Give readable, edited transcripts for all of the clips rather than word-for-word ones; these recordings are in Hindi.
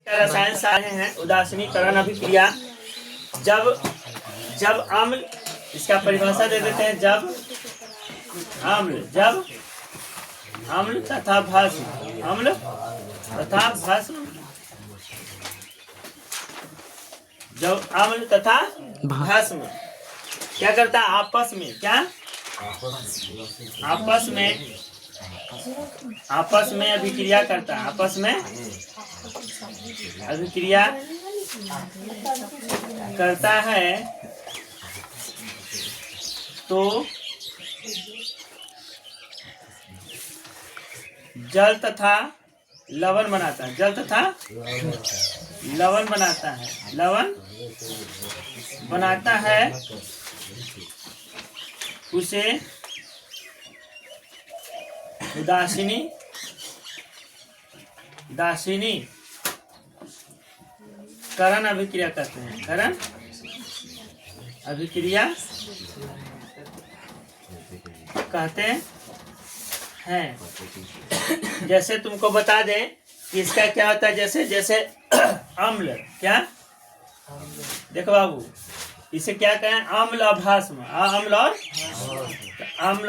रसायन सारे हैं। उदासीनीकरण अभिक्रिया जब अम्ल, इसका परिभाषा दे देते हैं। जब अम्ल तथा भस्म, जब अम्ल तथा भस्म क्या करता है आपस में अभिक्रिया करता है। आपस में अभिक्रिया करता है तो जल तथा लवण बनाता है। जल तथा लवण बनाता है उसे उदासीनीकरण अभिक्रिया कहते हैं। करण अभिक्रिया कहते हैं। जैसे तुमको बता दें कि इसका क्या होता है। जैसे अम्ल, क्या देखो बाबू, इसे क्या कहें अम्ल और भस्म। अम्ल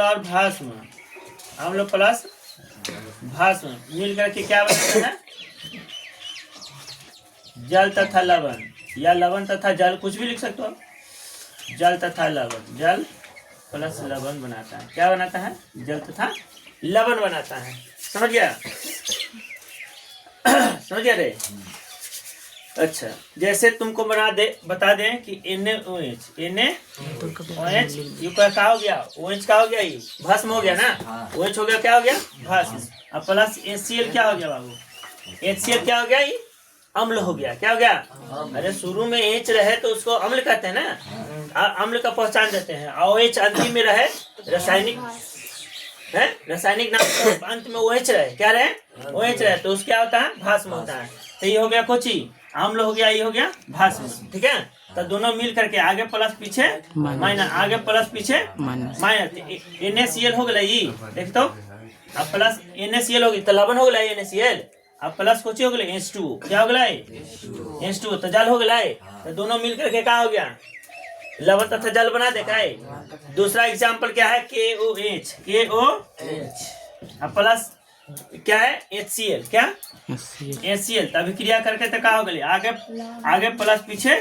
और भस्म, अम्ल प्लस भस्म मिल करके क्या बनाता है जल तथा लवण, या लवण तथा जल, कुछ भी लिख सकते हो। जल तथा लवण, जल प्लस लवण बनाता है। क्या बनाता है जल तथा लवण बनाता है। समझ गया रे। अच्छा, जैसे तुमको बता दें कि NaOH ये क्या हो गया, OH का हो गया, ये भस्म हो गया ना। OH हो गया, क्या हो गया भस्म। अब प्लस HCl क्या हो गया बाबू, HCl क्या हो गया, ये अम्ल हो गया। क्या हो गया, अरे शुरू में H रहे तो उसको अम्ल कहते हैं ना, अम्ल का पहचान देते हैं। और OH अंतिम में रहे, रासायनिक नाम अंत में OH रहे, क्या रहे OH रहे, तो उसका क्या होता है भस्म होता है। तो ये हो गया कोची अम्ल हो गया, ये हो गया भस्म। ठीक है, तो दोनों मिल करके आगे प्लस पीछे माइनस, आगे प्लस पीछे माइनस। NaCl हो गया, ये देख तो अब प्लस NaCl हो गई तो लवण हो गया NaCl। अब प्लस कोची हो गया H2, क्या हो गया H2, तो जल हो गया। तो दोनों मिल करके क्या हो गया लवण तथा जल बना देखा है। दूसरा एग्जाम्पल क्या है KOH, अब प्लस क्या है HCl, क्या HCl, तभी क्रिया करके तो क्या हो गए आगे प्लस पीछे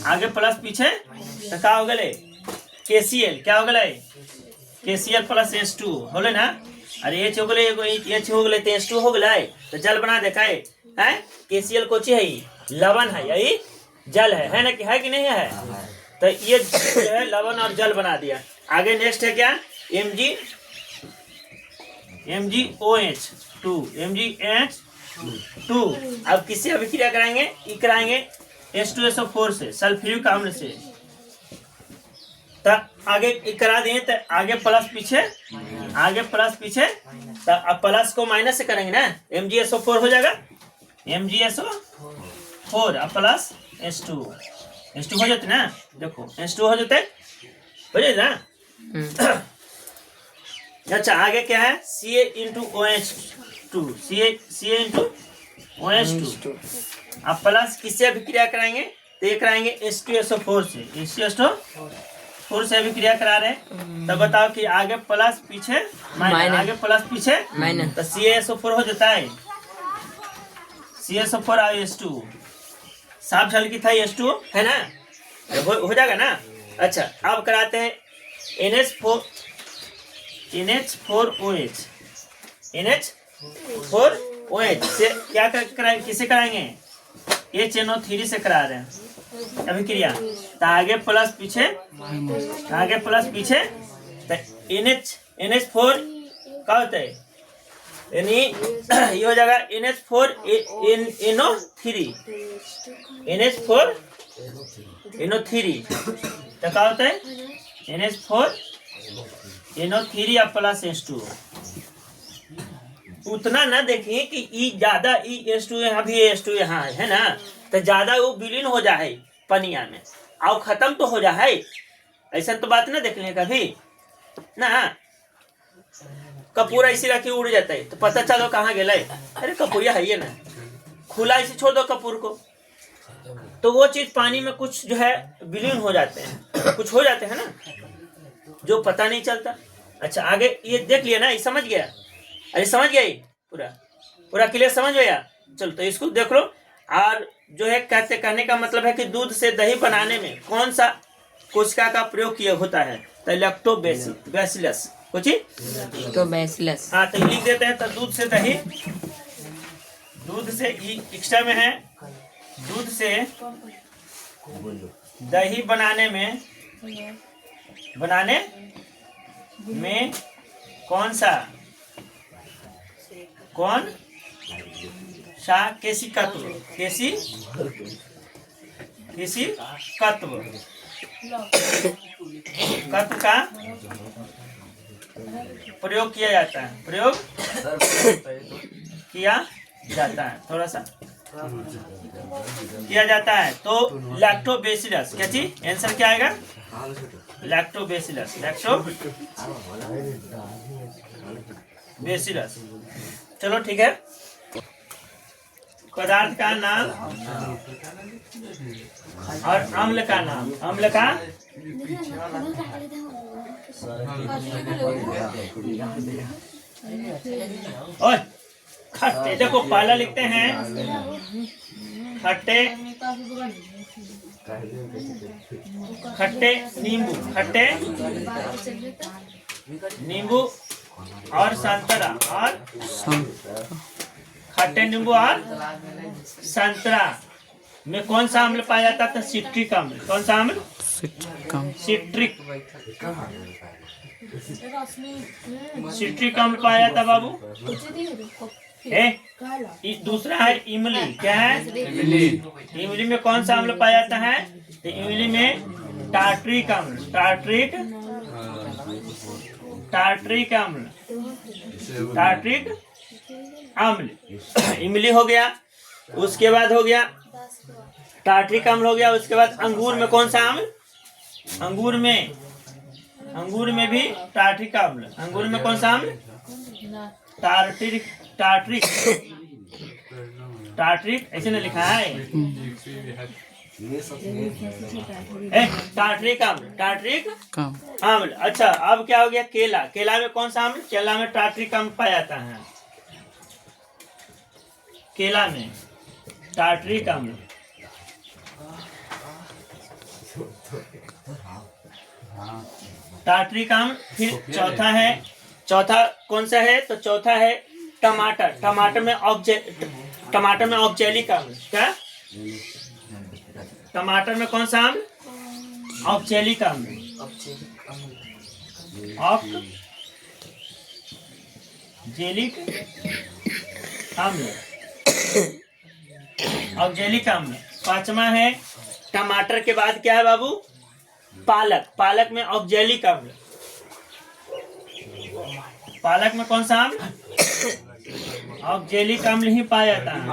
आगे प्लस पीछे तो क्या हो गए KCl, क्या हो गए KCl प्लस H2 हो गए ना। अरे H हो गए, H हो गए तो H2 हो गए, तो जल बना देखा है। KCl कोची है, लवण है, यही जल है ना, कि है कि नहीं है। तो ये जो है लवण और जल बना दिया। आगे नेक्स्ट है क्या MgOH2। अब किससे अभिक्रिया कराएंगे, कराएंगे H2SO4 से, सल्फ्यूरिक अम्ल से। तब आगे करा दिए तो आगे प्लस पीछे तो अब प्लस को माइनस से करेंगे ना, MgSO4 हो जाएगा, MgSO4 अब प्लस H2 हो जाते ना। देखो H2 हो जाते ना। अच्छा, आगे क्या है CaOH2, CaOH2। अब प्लस किससे अभिक्रिया कराएंगे, तो ये कराएंगे H2SO4 से, H2SO4 से अभिक्रिया करा रहे हैं। तब बताओ कि आगे प्लस पीछे माइनस, आगे प्लस पीछे माइनस, तो CaSO4 हो जाता है, CaSO4 और H2 साफ झल की था, H2 है ना, हो जाएगा ना। अच्छा, अब कराते हैं NH4OH से क्या कराएंगे, किसे कराएंगे HNO3 से करा रहे हैं अभिक्रिया। तो आगे प्लस पीछे तो NH4 क्या होता है, यानी ये हो जाएगा NH4NO3 तो क्या होता है NH4NO3 प्लस H2। उतना ना देखिए कि ई ज्यादा H2 यहाँ भी H2 यहाँ है ना, तो ज्यादा वो विलीन हो जाए पनिया में और खत्म तो हो जाए, ऐसा तो बात ना देख ले कभी ना। कपूर ऐसी रखी उड़ जाता है तो पता चलो कहाँ गए, अरे कपूरिया है ये ना, खुला इसे छोड़ दो कपूर को, तो वो चीज पानी में कुछ जो है विलीन हो जाते हैं, कुछ हो जाते हैं ना, जो पता नहीं चलता। अच्छा आगे ये देख लिया ना, ये समझ गया, अरे समझ गया, ये पूरा पूरा क्लियर समझ गया। चलो तो इसको देख लो। और जो है कहने का मतलब है कि दूध से दही बनाने में कौन सा कोशिका का प्रयोग किया होता है, तो लैक्टोबैसिलस, कुछ लैक्टोबैसिलस। हाँ तो लिख देते हैं। तो दूध से दही, दूध से एक्स्ट्रा में है, दूध से दही बनाने में कौन सा केसी तत्व का प्रयोग किया जाता है, थोड़ा सा किया जाता है। तो लैक्टोबैसिलस, क्या चीज आंसर क्या आएगा, लैक्टोबैसिलस, लैक्टोबैसिलस। चलो ठीक है। पदार्थ का नाम और अम्ल का नाम, अम्ल का और खट्टे, देखो पहला लिखते हैं खट्टे नींबू और संतरा, और खट्टे नींबू और संतरा में कौन सा अम्ल पाया जाता था, सिट्रिक अम्ल। कौन सा अम्ल, सिट्रिक अम्ल पाया जाता बाबू। दूसरा है इमली, क्या है इमली में कौन सा अम्ल पाया जाता है, तो इमली में टार्ट्रिक अम्ल, टार्ट्रिक अम्ल इमली हो गया। उसके बाद हो गया टार्ट्रिक अम्ल हो गया। उसके बाद अंगूर में कौन सा अम्ल, अंगूर में भी टार्ट्रिक अम्ल, अंगूर में कौन सा अम्ल, टार्ट्रिक ऐसे नहीं लिखा है, टार्ट्रिक अम्ल। अच्छा अब क्या हो गया, केला में कौन सा अम्ल, केला में टार्ट्रिक अम्ल पाया जाता है, केला में टार्ट्रिक अम्ल। टार्ट्रिक अम्ल। फिर चौथा कौन सा है, तो चौथा है टमाटर में ऑक्जेलिक अम्ल। क्या, टमाटर में कौन सा अम्ल, ऑक्जेलिक अम्ल, ऑक्जेलिक अम्ल। पांचवा है टमाटर के बाद क्या है बाबू, पालक में ऑक्जेलिक अम्ल, पालक में कौन सा अम्ल, ऑक्जेलिक अम्ल ही पाया जाता है।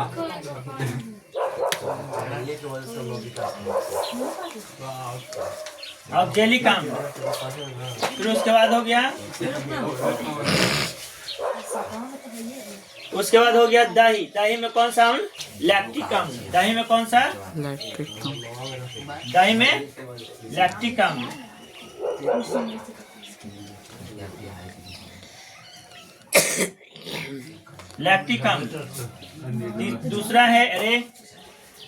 ऑक्जेलिक अम्ल। फिर उसके बाद हो गया दही में कौन सा अम्ल, लैक्टिक अम्ल। दही में कौन सा, दही में लैक्टिक अम्ल। लैक्टिक अम्ल। दूसरा है,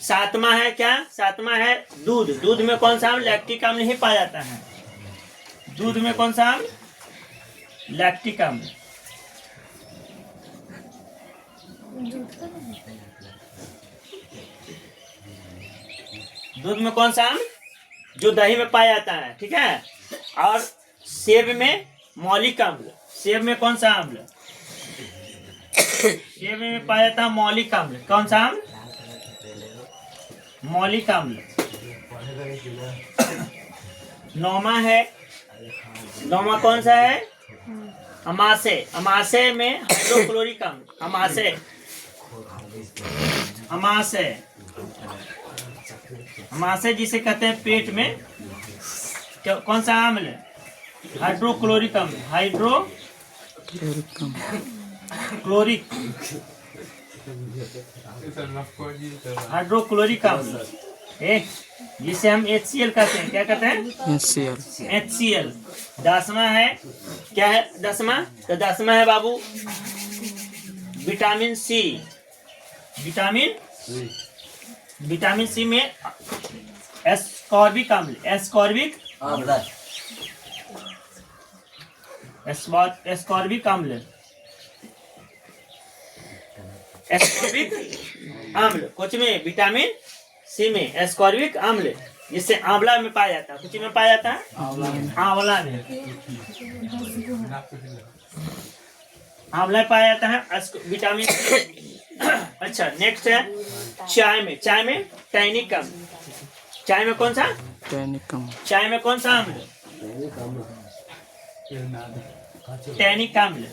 सातवां है क्या, सातवां है दूध में कौन सा अम्ल, लैक्टिक अम्ल ही पाया जाता है। दूध में कौन सा अम्ल, लैक्टिक अम्ल। दूध में कौन सा अम्ल, जो दही में पाया जाता है, ठीक है। और सेब में मौलिक अम्ल, सेब में कौन सा अम्ल, सेब में पाया जाता है मौलिक अम्ल। कौन सा अम्ल, मौलिक अम्ल। नौमा कौन सा है, अमाशय में हाइड्रोक्लोरिक अम्ल। अमाशय जिसे कहते हैं पेट में कौन सा अम्ल, हाइड्रोक्लोरिक अम्ल, हाइड्रोक्लोरिक हाइड्रोक्लोरिक अम्ल, जिसे हम HCl कहते हैं। क्या कहते हैं? HCl। 10वां है, क्या है 10वां? तो 10वां है बाबू विटामिन सी। विटामिन सी में एस्कॉर्बिक अम्ल, एस्कॉर्बिक अम्ल, एस्कॉर्बिक अम्ल कुछ में, विटामिन सी में एस्कॉर्बिक अम्ल, जिससे आंवला में पाया जाता है। कुछ में पाया जाता है, आंवला में, आंवला में पाया जाता है विटामिन सी। अच्छा, नेक्स्ट है चाय में। चाय में टैनिक अम्ल। चाय में कौन सा? टैनिक अम्ल। चाय में कौन सा अम्ल? टैनिक अम्ल।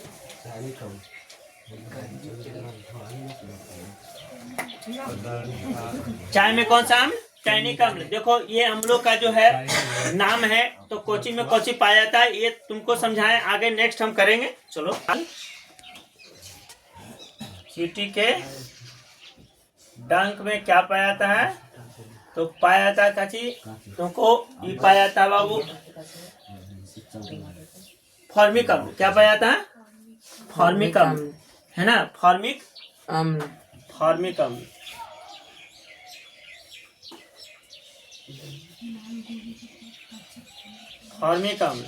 चाय में कौन सा अम्ल? टैनिक अम्ल। देखो ये अम्लों का जो है नाम है, तो कोची में कोची पाया जाता है, ये तुमको समझाएं, आगे नेक्स्ट हम करेंगे। चलो, चींटी के डंक में क्या पाया जाता है? तो पाया जाता है काची तुमको, ये पाया जाता है बाबू फॉर्मिक अम्ल। क्या पाया जाता है? फॉर्मिक अम्ल, है ना? फॉर्मिक अम्ल, फॉर्मिक अम्ल। फॉर्मिक अम्ल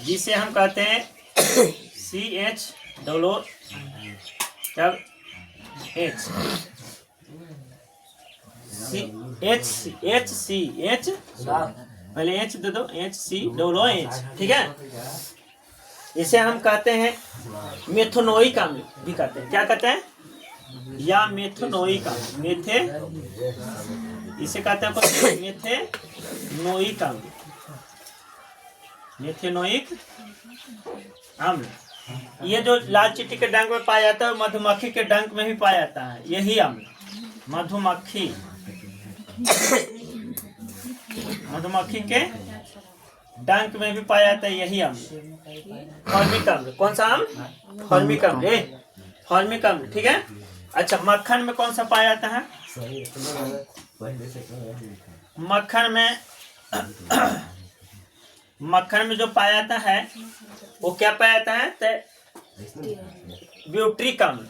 जिसे हम कहते हैं CH तब HCH, पहले H दे दो, HCOOH, ठीक है? इसे हम कहते हैं मेथनोइक अम्ल भी कहते हैं। क्या कहते हैं? या मेथनोइक अम्ल, इसे कहते हैं मेथेनोइक अम्ल, मेथेनोइक अम्ल। ये जो लाल चींटी के डंक में पाया जाता है, मधुमक्खी के डंक में भी पाया जाता है यही अम्ल। मधुमक्खी के डंक में भी पाया जाता है यही अम्ल, फॉर्मिक अम्ल। कौन सा अम्ल? फॉर्मिक अम्ल, फॉर्मिक अम्ल, ठीक है? अच्छा, मक्खन में कौन सा पाया जाता है? मक्खन में जो पाया जाता है वो क्या पाया जाता है? ब्यूटेरिक अम्ल,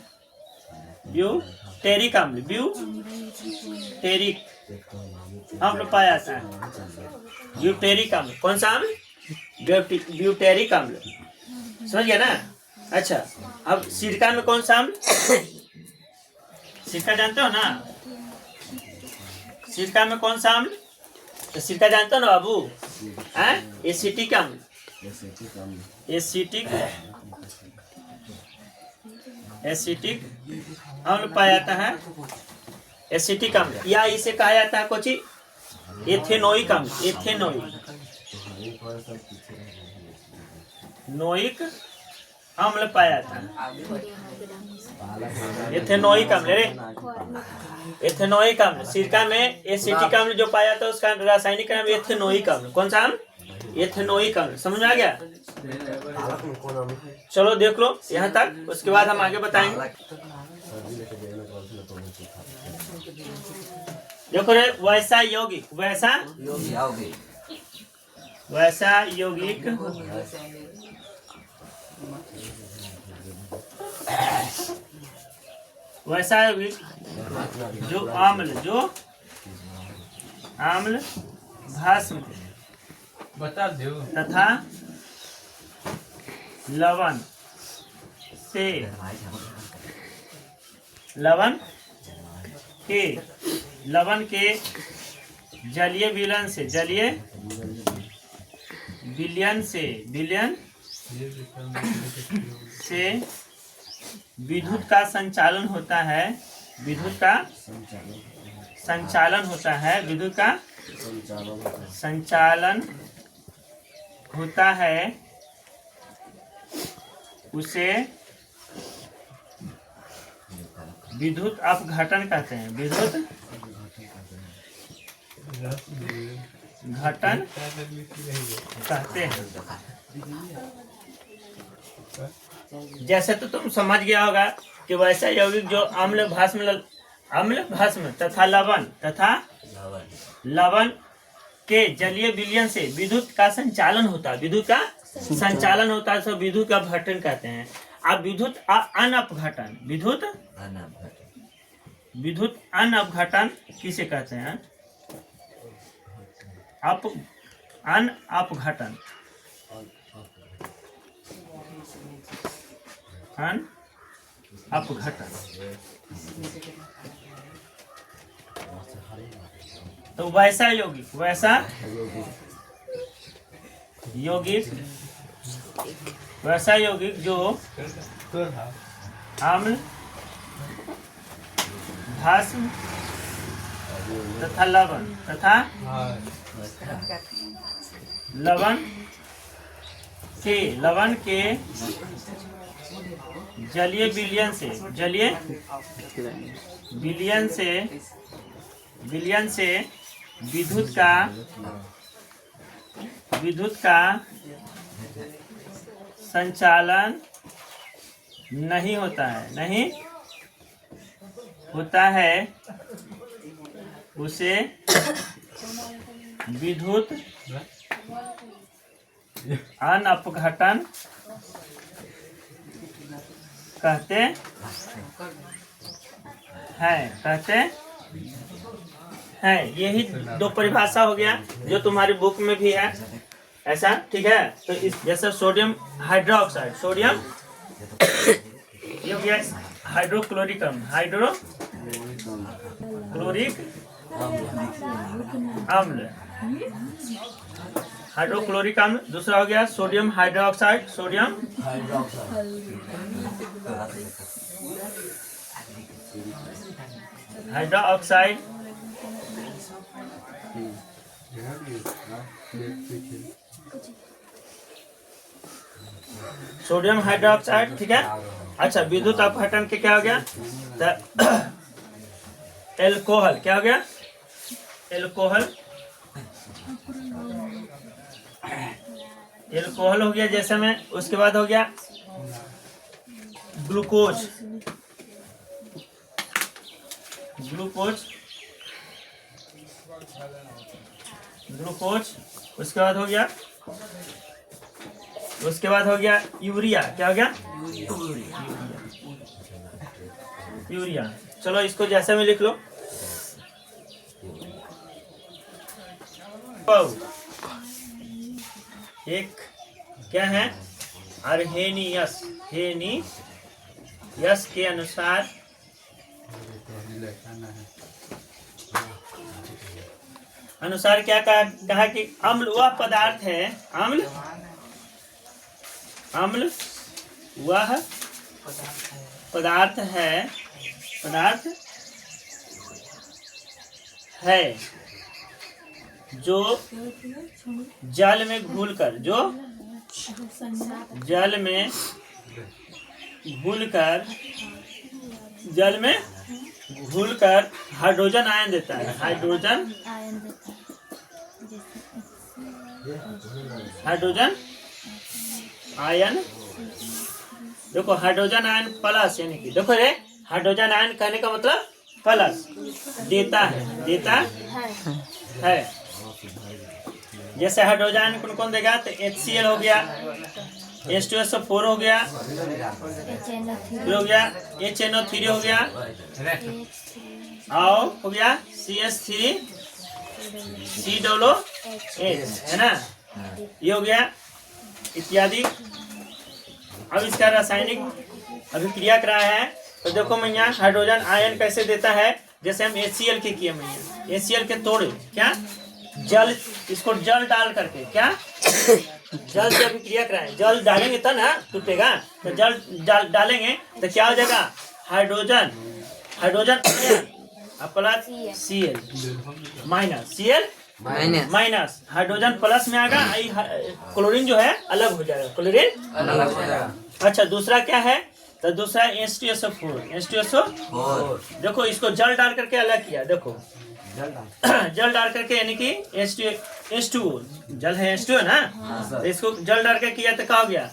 ब्यूटेरिक अम्ल, ब्यूटेरिक अम्ल पाया जाता है। ब्यूटेरिक अम्ल, कौन सा अम्ल? ब्यूटेरिक अम्ल, समझ गया ना? अच्छा, अब सिरका में कौन सा अम्ल? सिरका जानते हो ना? सिरका में कौन सा अम्ल? तो सिरका जानते हो ना बाबू? एसिटिक अम्ल, एसिटिक अम्ल पाया जाता है, एसिटिक अम्ल, या इसे कहा जाता है कुछ एथेनोइक अम्ल, नोइक अम्ल पाया जाता है, एथेनोइक अम्ल। एथेनोइक अम्ल, सिरका में एसिटिक अम्ल जो पाया जाता है उसका रासायनिक नाम एथेनोइक अम्ल। कौन सा अम्ल? एथेनोइक अम्ल। समझ में आ गया? चलो देख लो यहाँ तक, उसके बाद हम आगे बताएंगे। देखो रे, वैसा यौगिक, वैसा यौगिक वैसा यौगिक जो आम्ल भस्म बता दो तथा लवण के जलीय विलयन से विद्युत का संचालन होता है, विद्युत का संचालन होता है, उसे विद्युत अपघटन कहते हैं। विद्युत घटन कहते हैं। जैसे तो तुम समझ गया होगा कि वैसा यौगिक जो अम्ल भस्म तथा लवण के जलीय विलयन से विद्युत का संचालन होता है, विद्युत का संचालन होता है, सो विद्युत का अपघटन कहते हैं। अब विद्युत अनअपघटन, विद्युत अनअपघटन किसे कहते हैं? अनअपघटन, अनअपघटन। तो वैसा यौगिक जो अम्ल भस्म तथा लवण के जलीय विलयन से विद्युत का संचालन नहीं होता है, उसे विद्युत अनअपघटन कहते हैं। यही दो परिभाषा हो गया जो तुम्हारी बुक में भी है ऐसा, ठीक है। तो इस जैसे सोडियम हाइड्रोक्साइड, सोडियम ये हो गया हाइड्रोक्लोरिक अम्ल, हाइड्रोक्लोरिक अम्ल। दूसरा हो गया sodium hydroxide, sodium hydroxide. Sodium hydroxide, ठीक है। अच्छा, विद्युत अपघटन के क्या हो गया? एल्कोहल, क्या हो गया? एल्कोहल हो गया जैसे में। उसके बाद हो गया ग्लूकोज, उसके बाद हो गया यूरिया, क्या हो गया? यूरिया। चलो इसको जैसे में लिख लो। एक क्या है? अर्हेनियस के अनुसार क्या कहा कि अम्ल वह पदार्थ है, अम्ल वह पदार्थ है जो जल में घुलकर हाइड्रोजन आयन देता है, हाइड्रोजन आयन। देखो हाइड्रोजन आयन प्लस, यानी कि देखो रे, हाइड्रोजन आयन कहने का मतलब प्लस देता है। जैसे हाइड्रोजन आयन कौन देगा? तो HCl हो गया, H2SO4 हो गया, फिर हो गया HNO3 हो गया, और हो गया CH3COOH, है ना, ये हो गया इत्यादि। अब इसका रासायनिक अभिक्रिया करा है तो देखो मैं यहाँ हाइड्रोजन आयन कैसे देता है। जैसे हम HCl के किए, मैं HCl के तोड़े क्या जल, इसको जल डाल करके क्या जल से अभिक्रिया कराएं, जल डालेंगे तब ना टूटेगा, तो जल डालेंगे तो क्या हो जाएगा? Hydrogen plus Cl minus hydrogen plus में आएगा, क्लोरीन जो है अलग हो जाएगा, क्लोरीन अलग हो जाएगा। अच्छा, दूसरा क्या है? तो दूसरा H2SO4। देखो इसको जल डाल करके अलग किया, देखो जल डाल करके, यानी कि H2O जल है, H2O ना, तो इसको जल डाल के किया तो क्या हो गया?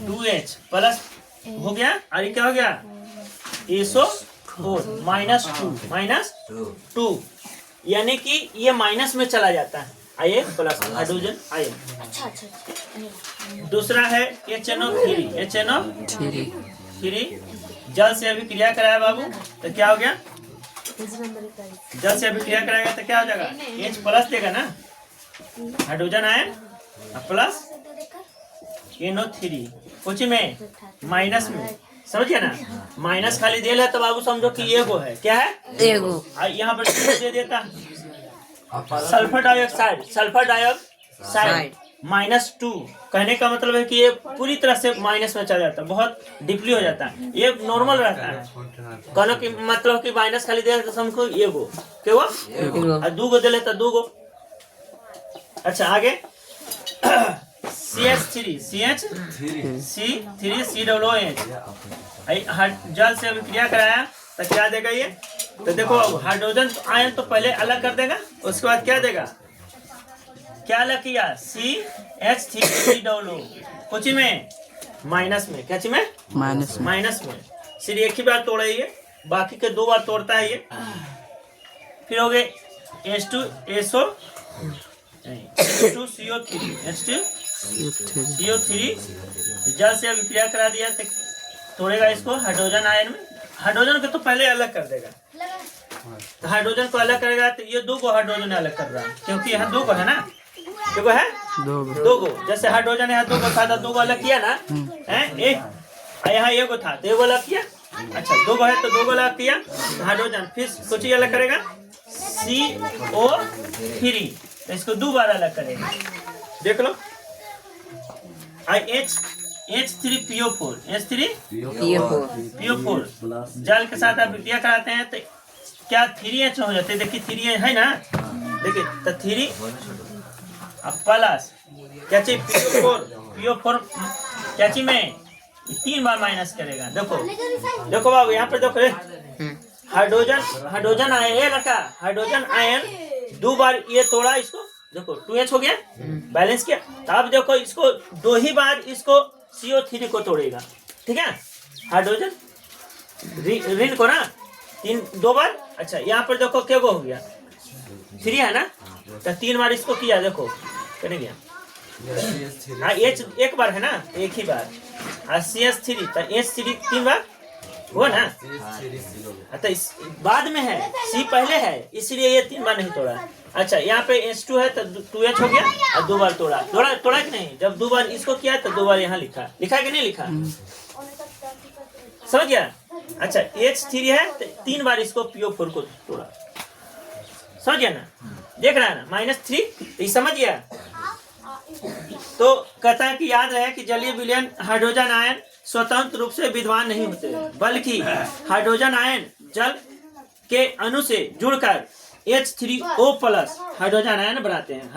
2H प्लस हो गया, और ये क्या हो गया? SO4 -2 यानी कि ये माइनस में चला जाता है, आइए प्लस हाइड्रोजन आइए। दूसरा है HNO3 जल से अभी क्रिया कराया बाबू तो क्या हो गया, जल से अभी क्रिया कराएगा तो क्या हो जाएगा, H प्लस देगा ना, हाइड्रोजन आयन प्लस NO3 कुछ में माइनस में, समझ गया ना, माइनस खाली दे है तो बाबू समझो कि एगो है, क्या है एगो। यहाँ पर दे देता सल्फर डाइऑक्साइड -2, कहने का मतलब है कि ये पूरी तरह से माइनस में चला जाता है, बहुत डीपली हो जाता है, ये नॉर्मल रहता है, कहने की मतलब कि माइनस खाली दे तो समझो एगो क्या हुआ, और 2 गो दे तो 2 गो। अच्छा आगे CH3COOH जल से अभी क्रिया कराया तो क्या देगा ये, तो देखो हाइड्रोजन आयन तो पहले अलग कर देगा, उसके बाद क्या देगा, क्या अलग किया CH3COO कुछ में माइनस में, क्या चीज में माइनस में, सिर्फ एक ही बार तोड़ा ये, बाकी के 2 बार तोड़ता है ये। फिर हो गए H2CO3 जल से अभी क्रिया करा दिया तो तोड़ेगा इसको हाइड्रोजन आयन में, हाइड्रोजन को तो पहले अलग कर देगा, तो हाइड्रोजन को अलग करेगा तो ये 2 गो हाइड्रोजन अलग कर रहा है, क्योंकि यहाँ 2 गो है ना, देखो है 2 गो, जैसे हाइड्रोजन यहाँ 2 गो था, 2 गो अलग किया ना, है एक यहाँ 1 गो था तो 1 गो अलग किया, अच्छा 2 गो है तो 2 गो अलग किया, तो हाइड्रोजन फिर कुछ ही अलग करेगा CO3 तो इसको 2 बार अलग करेगा, देख लो। H3PO4 जल के साथ आप क्रिया कराते हैं तो क्या 3H हो जाते हैं, देखिए 3H है ना, देखिए तो 3 प्लस क्या चाहिए PO4 क्या चाहिए में 3 बार माइनस करेगा, देखो बाबू यहाँ पर देखो हाइड्रोजन आयन ये लड़का, हाइड्रोजन आयन 2 बार ये तोड़ा इसको, देखो 2H हो गया बैलेंस किया, तो अब देखो इसको 2 ही बार इसको CO3 को तोड़ेगा, ठीक है, हाइड्रोजन ऋण को ना 2 बार, अच्छा यहाँ पर देखो क्या हो गया 3 है ना, तो 3 बार इसको किया, देखो करने गया H एक बार है ना, एक ही बार, और CH3 तो H3 3 बार हुआ ना, तो इस बाद में है, C पहले है इसलिए ये 3 बार नहीं तोड़ा। अच्छा यहाँ पे H2 है तो 2H हो गया और 2 बार तोड़ा कि नहीं, जब 2 बार इसको किया तो 2 बार यहाँ लिखा कि नहीं लिखा, समझ गया। अच्छा H3 है तो 3 बार इसको PO4 को तोड़ा, समझ गया ना, देख रहा है ना -3, ये समझ गया। तो कहता है कि याद रहे कि जलीय विलयन हाइड्रोजन आयन स्वतंत्र रूप से विद्यमान नहीं होते, बल्कि हाइड्रोजन आयन जल के अणु से जुड़कर H3O+ हाइड्रोजन आयन बनाते हैं,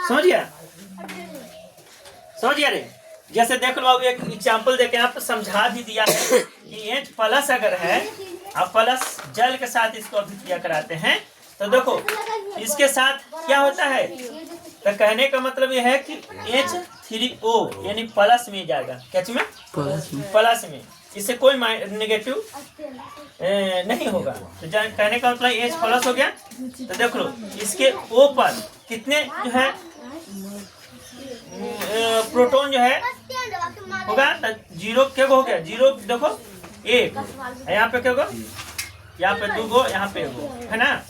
समझ गया रे। जैसे देख लो, अब एक एग्जाम्पल देके यहाँ पर समझा भी दिया है कि H+ अगर है, अब प्लस जल के साथ इसको अभिक्रिया कराते हैं तो देखो इसके साथ क्या होता है, तो कहने का मतलब यह है कि H3O यानी प्लस में जाएगा, क्या में प्लस में, इससे कोई नेगेटिव नहीं होगा, तो कहने का मतलब H+ हो गया। तो देख लो इसके O पर कितने जो है प्रोटॉन जो है होगा, तो 0 क्या हो गया, 0 देखो 1, यहाँ पे क्या होगा, यहाँ पे 2 गो, यहाँ पे 1 गो है ना,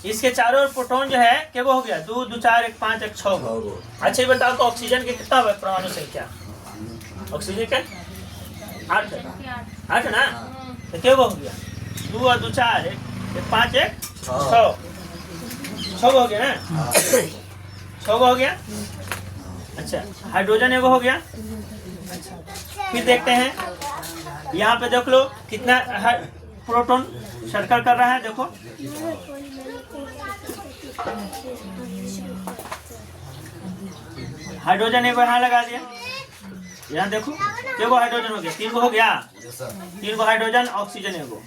इसके चारों ओर प्रोटॉन जो है क्या हो गया, 2 2 4 1 5 1 6 गो। अच्छा ये बताओ तो ऑक्सीजन के कितना है परमाणु संख्या, ऑक्सीजन के 8 ना, तो क्या हो गया 2 और 2 4 1 5 1 6 हो गया ना, 6 हो गया। अच्छा हाइड्रोजन एगो हो गया। फिर देखते हैं यहाँ पे देख लो कितना प्रोटॉन सर्कल कर रहा है, देखो हाइड्रोजन एगो यहाँ लगा दिया, यहाँ देखो एगो हाइड्रोजन हो गया, 3 गो हो गया, 3 गो हाइड्रोजन, ऑक्सीजन एगो,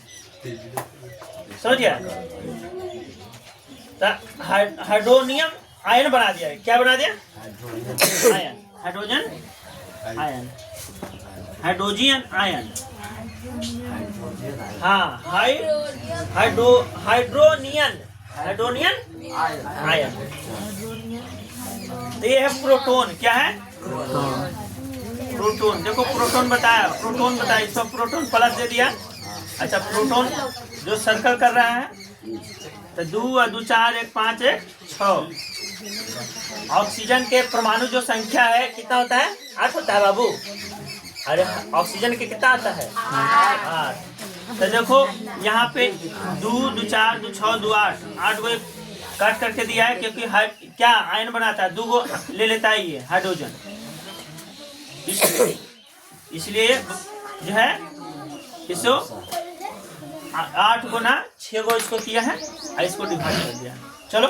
समझ गया। हाइड्रोनियम आयन बना दिया, क्या बना दिया, ion, hydrogen ion, hydrogen ion, हाँ हाइड्रोनियन आयन। तो ये है प्रोटॉन। क्या है? प्रोटॉन। देखो प्रोटॉन बताया, इसको प्रोटॉन प्लस दे दिया। अच्छा, प्रोटॉन जो सर्कल कर रहा है, तो 2 और 2 4 1 5 1 6। ऑक्सीजन के परमाणु जो संख्या है कितना होता है? 8 होता है बाबू। अरे ऑक्सीजन के कितना आता है? 8। तो देखो यहाँ पे 2 2 4 2 6 2 8 को काट करके दिया है, क्योंकि क्या आयन बनाता है? 2 को ले लेता है ये हाइड्रोजन, इसलिए जो है इसको 8 गुना 6 को इसको किया है और इसको डिवाइड कर दिया। चलो